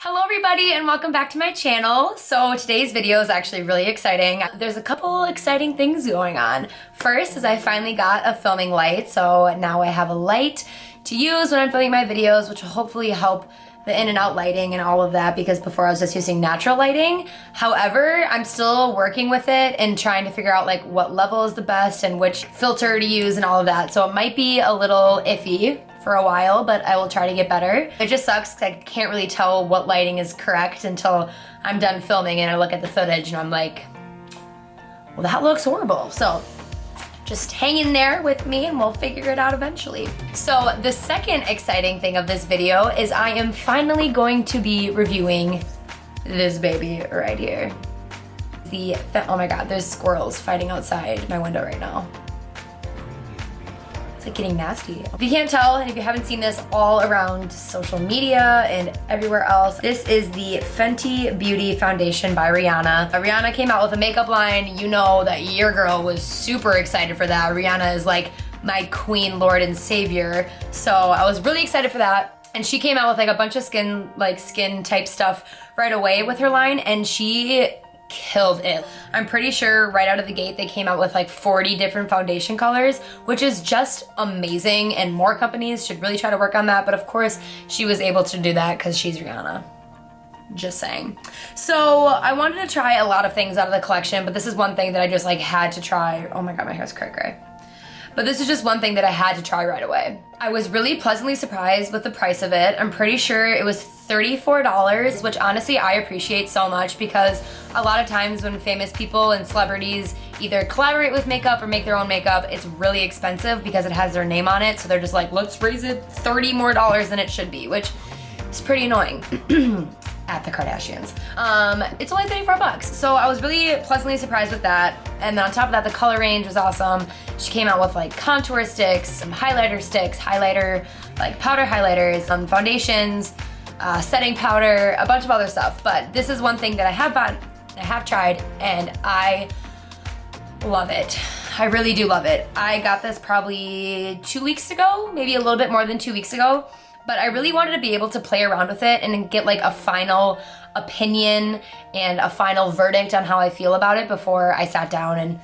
Hello everybody and welcome back to my channel. So today's video is actually really exciting. There's a couple exciting things going on. First is I finally got a filming light, so now I have a light to use when I'm filming my videos, which will hopefully help the in and out lighting and all of that, because before I was just using natural lighting. However, I'm still working with it and trying to figure out like what level is the best and which filter to use and all of that. So it might be a little iffy for a while, but I will try to get better. It just sucks because I can't really tell what lighting is correct until I'm done filming and I look at the footage and I'm like, well, that looks horrible. So just hang in there with me and we'll figure it out eventually. So the second exciting thing of this video is I am finally going to be reviewing this baby right here. Oh my God, there's squirrels fighting outside my window right now. It's like getting nasty. If you can't tell, and if you haven't seen this all around social media and everywhere else, this is the Fenty Beauty Foundation by Rihanna. Rihanna came out with a makeup line. You know that your girl was super excited for that. Rihanna is like my queen, lord, and savior. So I was really excited for that. And she came out with like a bunch of skin type stuff right away with her line, and she killed it. I'm pretty sure right out of the gate they came out with like 40 different foundation colors, which is just amazing, and more companies should really try to work on that. But of course she was able to do that because she's Rihanna. Just saying. So I wanted to try a lot of things out of the collection, but this is one thing that I just like had to try. Oh my God, my hair's cray. But this is just one thing that I had to try right away. I was really pleasantly surprised with the price of it. I'm pretty sure it was $34, which honestly I appreciate so much, because a lot of times when famous people and celebrities either collaborate with makeup or make their own makeup, it's really expensive because it has their name on it. So they're just like, let's raise it $30 more than it should be, which is pretty annoying. At the Kardashians. It's only 34 bucks. So I was really pleasantly surprised with that. And then on top of that, the color range was awesome. She came out with like contour sticks, some highlighter sticks, like powder highlighters, some foundations, setting powder, a bunch of other stuff. But this is one thing that I have bought, I have tried, and I love it. I really do love it. I got this probably 2 weeks ago, maybe a little bit more than 2 weeks ago. But I really wanted to be able to play around with it and get like a final opinion and a final verdict on how I feel about it before I sat down and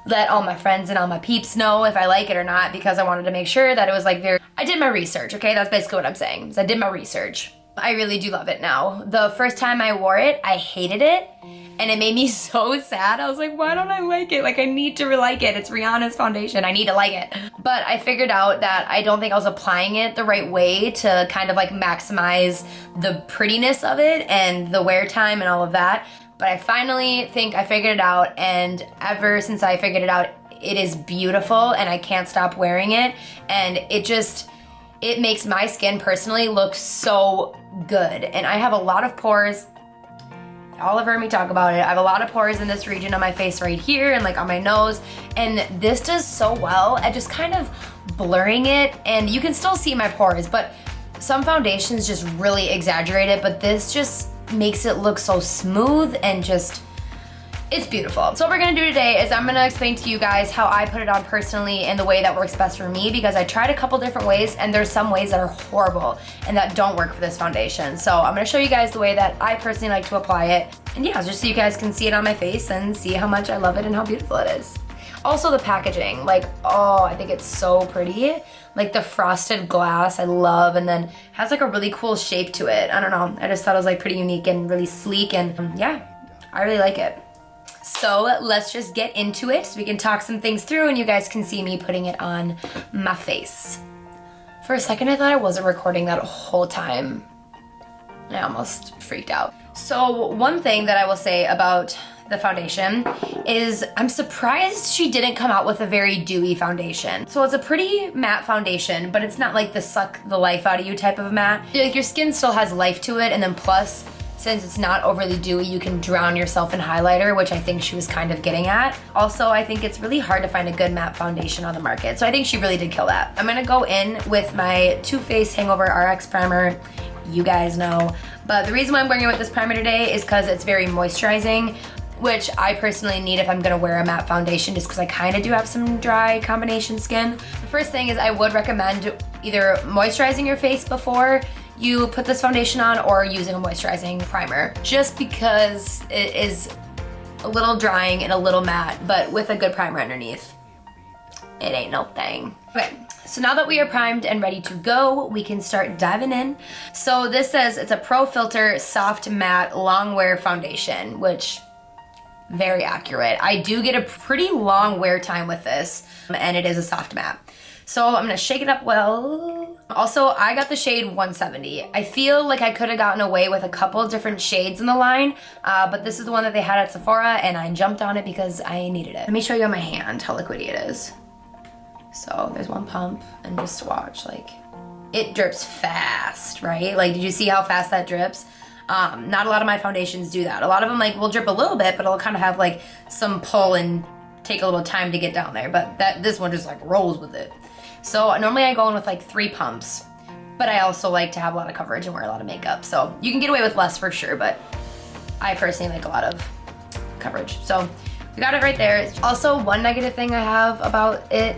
let all my friends and all my peeps know if I like it or not, because I wanted to make sure that it was like I did my research, okay? That's basically what I'm saying, is I did my research. I really do love it now. The first time I wore it, I hated it, and it made me so sad. I was like, why don't I like it? Like, I need to like it. It's Rihanna's foundation. I need to like it. But I figured out that I don't think I was applying it the right way to kind of like maximize the prettiness of it and the wear time and all of that. But I finally think I figured it out, and ever since I figured it out, it is beautiful and I can't stop wearing it. And it makes my skin personally look so good. And I have a lot of pores. All have heard me talk about it. I have a lot of pores in this region on my face right here and like on my nose. And this does so well at just kind of blurring it. And you can still see my pores, but some foundations just really exaggerate it. But this just makes it look so smooth and just, it's beautiful. So what we're gonna do today is I'm gonna explain to you guys how I put it on personally and the way that works best for me, because I tried a couple different ways and there's some ways that are horrible and that don't work for this foundation. So I'm gonna show you guys the way that I personally like to apply it. And yeah, just so you guys can see it on my face and see how much I love it and how beautiful it is. Also the packaging, like, oh, I think it's so pretty. Like the frosted glass, I love, and then has like a really cool shape to it. I don't know, I just thought it was like pretty unique and really sleek, and yeah, I really like it. So let's just get into it so we can talk some things through and you guys can see me putting it on my face. For a second I thought I wasn't recording that whole time. I almost freaked out. So one thing that I will say about the foundation is I'm surprised she didn't come out with a very dewy foundation. So it's a pretty matte foundation, but it's not like the suck the life out of you type of matte. Like your skin still has life to it, and then plus, since it's not overly dewy, you can drown yourself in highlighter, which I think she was kind of getting at. Also, I think it's really hard to find a good matte foundation on the market, so I think she really did kill that. I'm gonna go in with my Too Faced Hangover RX Primer. You guys know. But the reason why I'm going in with this primer today is because it's very moisturizing, which I personally need if I'm gonna wear a matte foundation, just because I kind of do have some dry combination skin. The first thing is I would recommend either moisturizing your face before you put this foundation on or using a moisturizing primer, just because it is a little drying and a little matte, but with a good primer underneath, it ain't no thing. Okay, so now that we are primed and ready to go, we can start diving in. So this says it's a Pro Filt'r Soft Matte Long Wear Foundation, which, very accurate. I do get a pretty long wear time with this, and it is a soft matte. So I'm gonna shake it up well. Also, I got the shade 170. I feel like I could have gotten away with a couple different shades in the line, but this is the one that they had at Sephora, and I jumped on it because I needed it. Let me show you on my hand how liquidy it is. So there's one pump, and just watch, like, it drips fast, right? Like, did you see how fast that drips? Not a lot of my foundations do that. A lot of them like will drip a little bit, but it'll kind of have like some pull and take a little time to get down there. But this one just like rolls with it. So normally I go in with like 3 pumps, but I also like to have a lot of coverage and wear a lot of makeup. So you can get away with less for sure, but I personally like a lot of coverage. So we got it right there. Also, one negative thing I have about it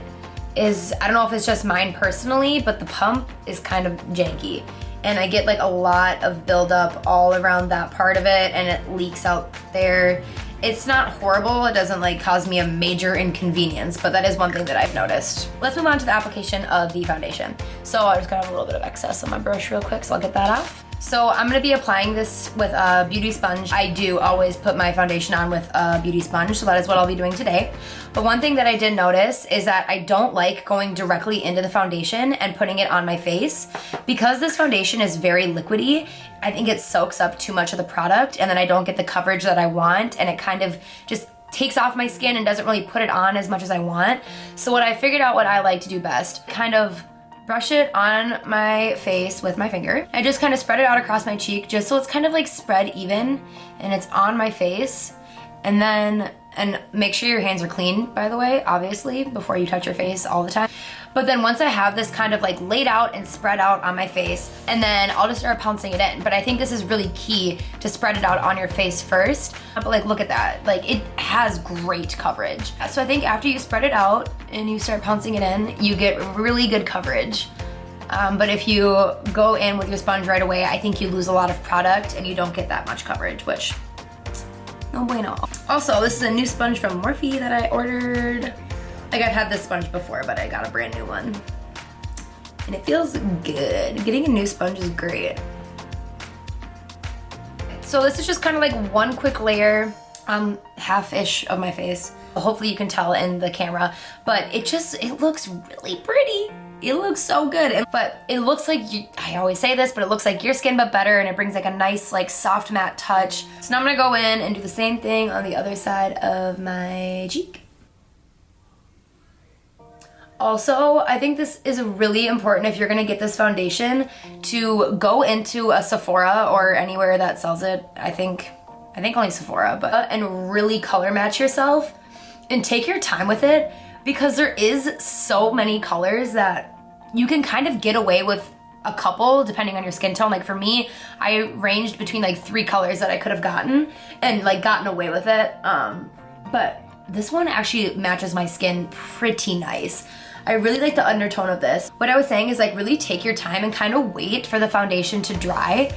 is, I don't know if it's just mine personally, but the pump is kind of janky. And I get like a lot of buildup all around that part of it, and it leaks out there. It's not horrible, it doesn't like cause me a major inconvenience, but that is one thing that I've noticed. Let's move on to the application of the foundation. So I just got a little bit of excess on my brush real quick, so I'll get that off. So I'm gonna be applying this with a beauty sponge. I do always put my foundation on with a beauty sponge, so that is what I'll be doing today. But one thing that I did notice is that I don't like going directly into the foundation and putting it on my face. Because this foundation is very liquidy, I think it soaks up too much of the product, and then I don't get the coverage that I want, and it kind of just takes off my skin and doesn't really put it on as much as I want. So what I figured out what I like to do best, kind of brush it on my face with my finger. I just kind of spread it out across my cheek just so it's kind of like spread even and it's on my face. And then, and make sure your hands are clean, by the way, obviously, before you touch your face all the time. But then once I have this kind of like laid out and spread out on my face, and then I'll just start pouncing it in. But I think this is really key to spread it out on your face first. But like, look at that, like it has great coverage. So I think after you spread it out and you start pouncing it in, you get really good coverage. But if you go in with your sponge right away, I think you lose a lot of product and you don't get that much coverage, which no bueno. Also, this is a new sponge from Morphe that I ordered. Like, I've had this sponge before, but I got a brand new one. And it feels good. Getting a new sponge is great. So this is just kind of like one quick layer on half-ish of my face. Hopefully you can tell in the camera, but it looks really pretty. It looks so good. But it looks like, I always say this, but it looks like your skin but better, and it brings like a nice like soft matte touch. So now I'm gonna go in and do the same thing on the other side of my cheek. Also, I think this is really important if you're gonna get this foundation to go into a Sephora or anywhere that sells it. I think only Sephora, but and really color match yourself and take your time with it, because there is so many colors that you can kind of get away with a couple depending on your skin tone. Like for me, I ranged between like 3 colors that I could have gotten and like gotten away with it. But this one actually matches my skin pretty nice. I really like the undertone of this. What I was saying is like really take your time and kind of wait for the foundation to dry,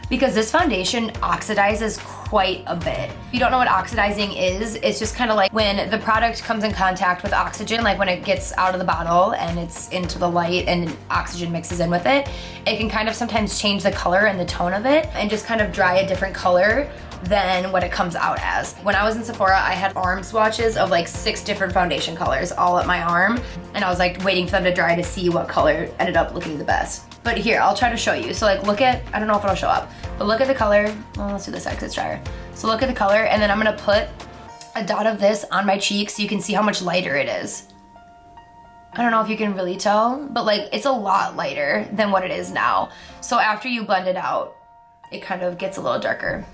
because this foundation oxidizes quite a bit. If you don't know what oxidizing is, it's just kind of like when the product comes in contact with oxygen, like when it gets out of the bottle and it's into the light and oxygen mixes in with it, it can kind of sometimes change the color and the tone of it and just kind of dry a different color than what it comes out as. When I was in Sephora, I had arm swatches of like 6 different foundation colors all at my arm, and I was like waiting for them to dry to see what color ended up looking the best. But here, I'll try to show you. So like look at, I don't know if it'll show up, but look at the color. Well, let's do this side because it's drier. So look at the color, and then I'm gonna put a dot of this on my cheek so you can see how much lighter it is. I don't know if you can really tell, but like it's a lot lighter than what it is now. So after you blend it out, it kind of gets a little darker.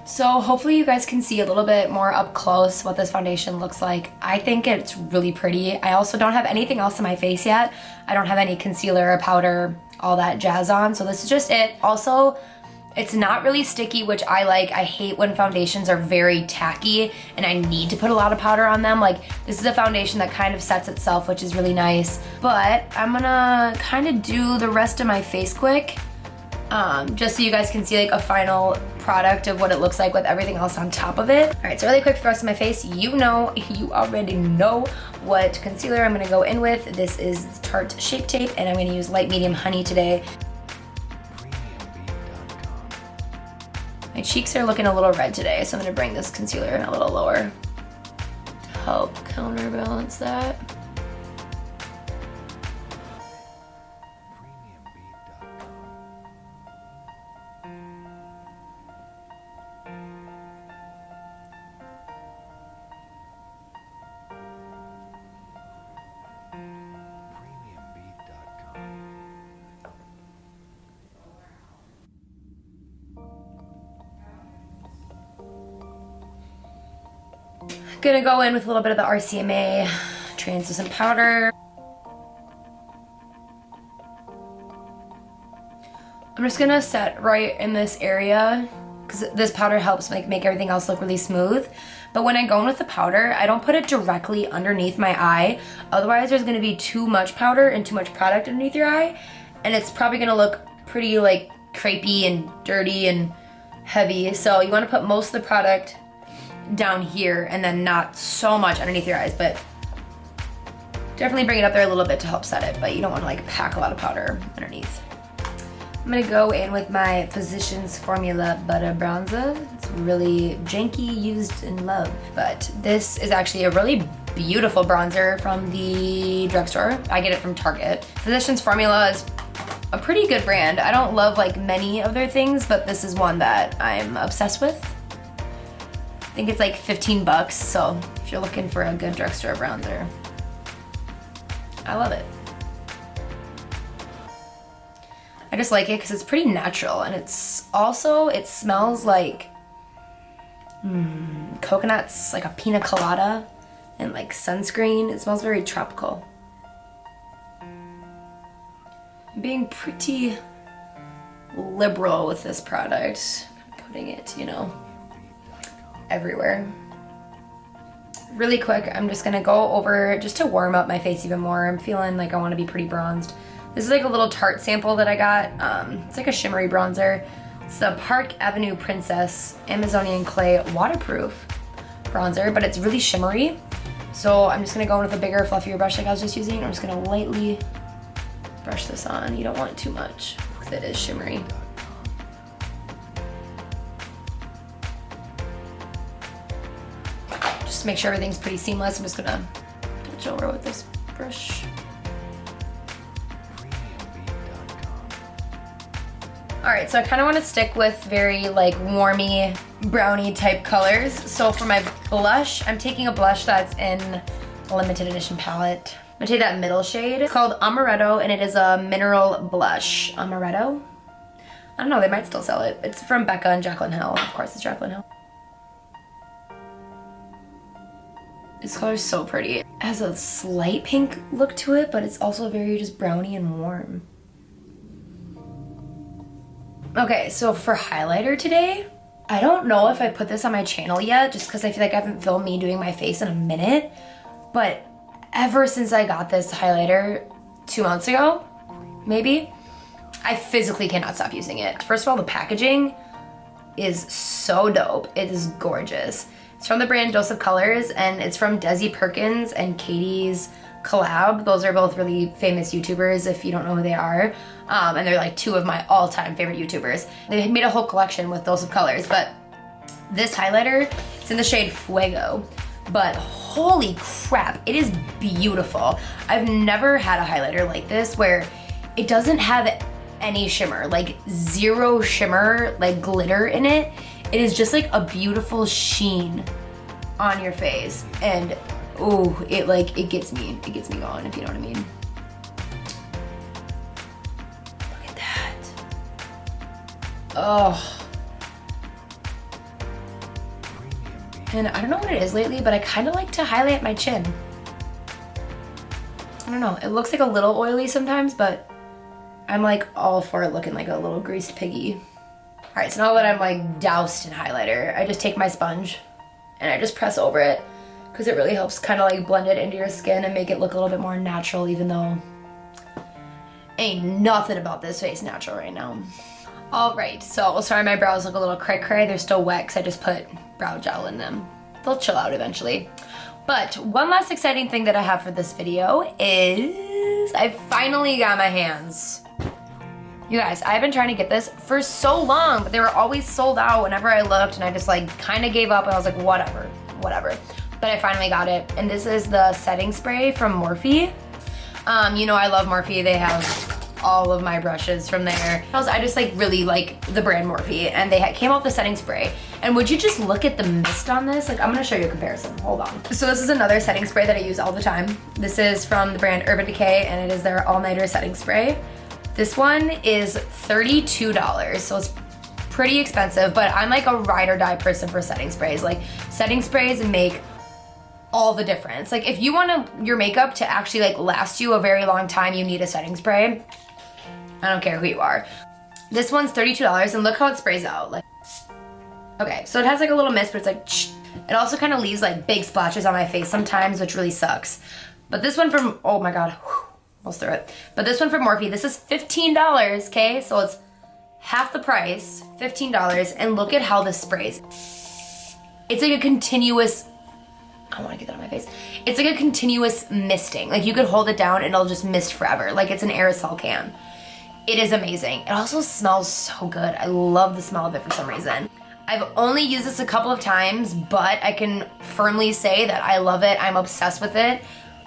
So hopefully you guys can see a little bit more up close what this foundation looks like. I think it's really pretty. I also don't have anything else in my face yet. I don't have any concealer or powder, all that jazz on, so this is just it. Also, It's not really sticky, which I like. I hate when foundations are very tacky and I need to put a lot of powder on them. Like, this is a foundation that kind of sets itself, which is really nice. But I'm gonna kind of do the rest of my face quick, just so you guys can see like a final product of what it looks like with everything else on top of it. All right, so really quick for the rest of my face, you already know what concealer I'm gonna go in with. This is Tarte Shape Tape, and I'm gonna use Light Medium Honey today. My cheeks are looking a little red today, so I'm gonna bring this concealer a little lower to help counterbalance that. Gonna go in with a little bit of the RCMA translucent powder. I'm just gonna set right in this area because this powder helps make everything else look really smooth. But when I go in with the powder, I don't put it directly underneath my eye. Otherwise, there's gonna be too much powder and too much product underneath your eye, and it's probably gonna look pretty like crepey and dirty and heavy. So you wanna put most of the product down here and then not so much underneath your eyes, but definitely bring it up there a little bit to help set it, but you don't want to like pack a lot of powder underneath. I'm gonna go in with my Physicians Formula Butter Bronzer. It's really janky, used in love, but this is actually a really beautiful bronzer from the drugstore. I get it from Target. Physicians Formula is a pretty good brand. I don't love like many of their things, but this is one that I'm obsessed with. I think it's like 15 bucks, so if you're looking for a good drugstore bronzer, I love it. I just like it because it's pretty natural, and it's also, it smells like coconuts, like a pina colada, and like sunscreen. It smells very tropical. I'm being pretty liberal with this product, putting it, you know, everywhere. Really quick, I'm just gonna go over just to warm up my face even more. I'm feeling like I want to be pretty bronzed. This is like a little Tarte sample that I got. It's like a shimmery bronzer. It's the Park Avenue Princess Amazonian Clay Waterproof bronzer, but it's really shimmery. So I'm just gonna go in with a bigger, fluffier brush like I was just using. I'm just gonna lightly brush this on. You don't want too much because it is shimmery. To make sure everything's pretty seamless, I'm just gonna touch over with this brush. All right, so I kind of want to stick with very like warmy, brownie type colors. So for my blush, I'm taking a blush that's in a limited edition palette. I'm gonna take that middle shade. It's called Amaretto, and it is a mineral blush. Amaretto? I don't know, they might still sell it. It's from Becca and Jaclyn Hill. Of course, it's Jaclyn Hill. This color is so pretty. It has a slight pink look to it, but it's also very just browny and warm. Okay, so for highlighter today, I don't know if I put this on my channel yet, just because I feel like I haven't filmed me doing my face in a minute, but ever since I got this highlighter 2 months ago, maybe, I physically cannot stop using it. First of all, the packaging is so dope. It is gorgeous. It's from the brand Dose of Colors, and it's from Desi Perkins and Katie's collab. Those are both really famous YouTubers if you don't know who they are. And they're like two of my all-time favorite YouTubers. They made a whole collection with Dose of Colors, but this highlighter, it's in the shade Fuego. But holy crap, it is beautiful. I've never had a highlighter like this where it doesn't have any shimmer, like zero shimmer, like glitter in it. It is just like a beautiful sheen on your face, and oh, it gets me going, if you know what I mean. Look at that. Oh. And I don't know what it is lately, but I kind of like to highlight my chin. I don't know, it looks like a little oily sometimes, but I'm like all for it looking like a little greased piggy. All right, so now that I'm like doused in highlighter, I just take my sponge and I just press over it because it really helps kind of like blend it into your skin and make it look a little bit more natural, even though ain't nothing about this face natural right now. All right, so sorry my brows look a little cray-cray. They're still wet because I just put brow gel in them. They'll chill out eventually. But one last exciting thing that I have for this video is I finally got my hands. You guys, I've been trying to get this for so long, but they were always sold out whenever I looked, and I just like kind of gave up and I was like, whatever. But I finally got it, and this is the setting spray from Morphe. You know I love Morphe. They have all of my brushes from there. I just like really like the brand Morphe, and they came out with the setting spray. And would you just look at the mist on this? Like, I'm gonna show you a comparison, hold on. So this is another setting spray that I use all the time. This is from the brand Urban Decay, and it is their all-nighter setting spray. This one is $32, so it's pretty expensive, but I'm like a ride or die person for setting sprays. Like, setting sprays make all the difference. Like, if you want your makeup to actually like last you a very long time, you need a setting spray. I don't care who you are. This one's $32, and look how it sprays out. Like, okay, so it has like a little mist, but it's like, it also kind of leaves like big splashes on my face sometimes, which really sucks. But this one from, oh my God, almost threw it. But this one from Morphe, this is $15, okay? So it's half the price, $15, and look at how this sprays. It's like a continuous, I want to get that on my face. It's like a continuous misting. Like, you could hold it down and it'll just mist forever. Like, it's an aerosol can. It is amazing. It also smells so good. I love the smell of it for some reason. I've only used this a couple of times, but I can firmly say that I love it. I'm obsessed with it.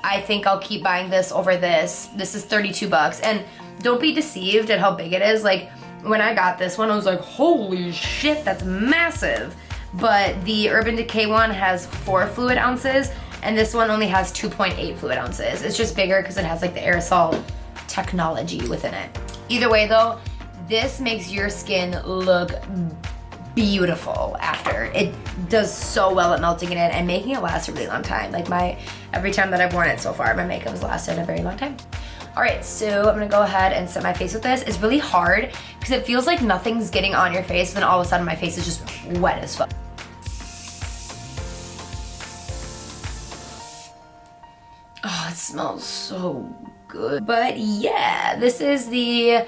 I think I'll keep buying this over this. This is 32 bucks. And don't be deceived at how big it is. Like, when I got this one, I was like, holy shit, that's massive. But the Urban Decay one has 4 fluid ounces, and this one only has 2.8 fluid ounces. It's just bigger because it has like the aerosol technology within it. Either way though, this makes your skin look beautiful after. It does so well at melting in it and making it last a really long time. Like, every time that I've worn it so far, my makeup has lasted a very long time. All right, so I'm gonna go ahead and set my face with this. It's really hard because it feels like nothing's getting on your face, and then all of a sudden my face is just wet as fuck. Oh, it smells so good. But yeah, this is the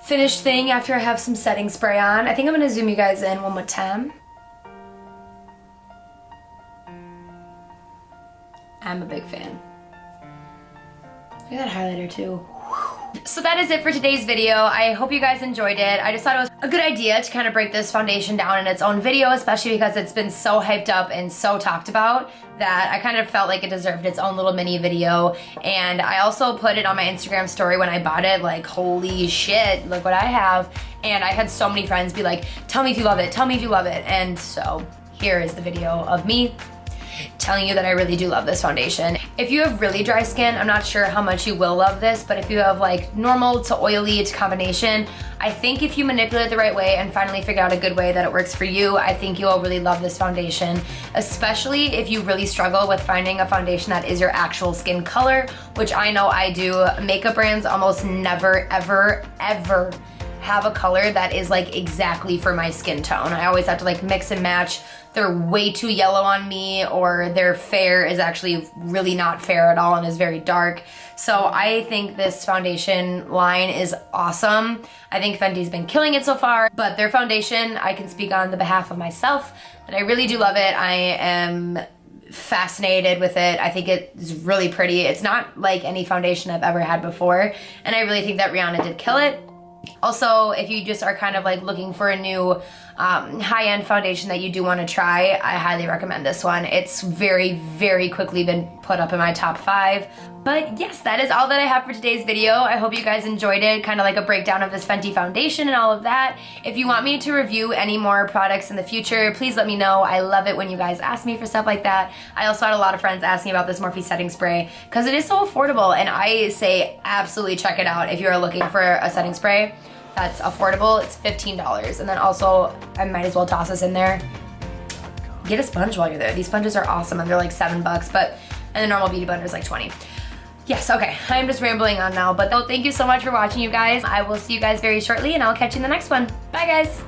finished thing after I have some setting spray on. I think I'm gonna zoom you guys in one more time. I'm a big fan. Look at that highlighter too. So that is it for today's video. I hope you guys enjoyed it. I just thought it was a good idea to kind of break this foundation down in its own video, especially because it's been so hyped up and so talked about that I kind of felt like it deserved its own little mini video. And I also put it on my Instagram story when I bought it, like, holy shit, look what I have. And I had so many friends be like, tell me if you love it, tell me if you love it. And so here is the video of me telling you that I really do love this foundation. If you have really dry skin, I'm not sure how much you will love this, but if you have like normal to oily to combination, I think if you manipulate it the right way and finally figure out a good way that it works for you, I think you'll really love this foundation, especially if you really struggle with finding a foundation that is your actual skin color, which I know I do. Makeup brands almost never, ever, ever have a color that is like exactly for my skin tone. I always have to like mix and match. They're way too yellow on me, or their fair is actually really not fair at all and is very dark. So I think this foundation line is awesome. I think Fenty's been killing it so far, but their foundation, I can speak on the behalf of myself that I really do love it. I am fascinated with it. I think it's really pretty. It's not like any foundation I've ever had before, and I really think that Rihanna did kill it. Also, if you just are kind of like looking for a new high-end foundation that you do want to try, I highly recommend this one. It's very, very quickly been put up in my top 5. But yes, that is all that I have for today's video. I hope you guys enjoyed it, kind of like a breakdown of this Fenty foundation and all of that. If you want me to review any more products in the future, please let me know. I love it when you guys ask me for stuff like that. I also had a lot of friends asking about this Morphe setting spray because it is so affordable, and I say absolutely check it out if you are looking for a setting spray that's affordable. It's $15. And then also, I might as well toss this in there. Get a sponge while you're there. These sponges are awesome, and they're like $7, and the normal beauty blender is like 20. Yes, okay, I'm just rambling on now, but thank you so much for watching, you guys. I will see you guys very shortly, and I'll catch you in the next one. Bye, guys.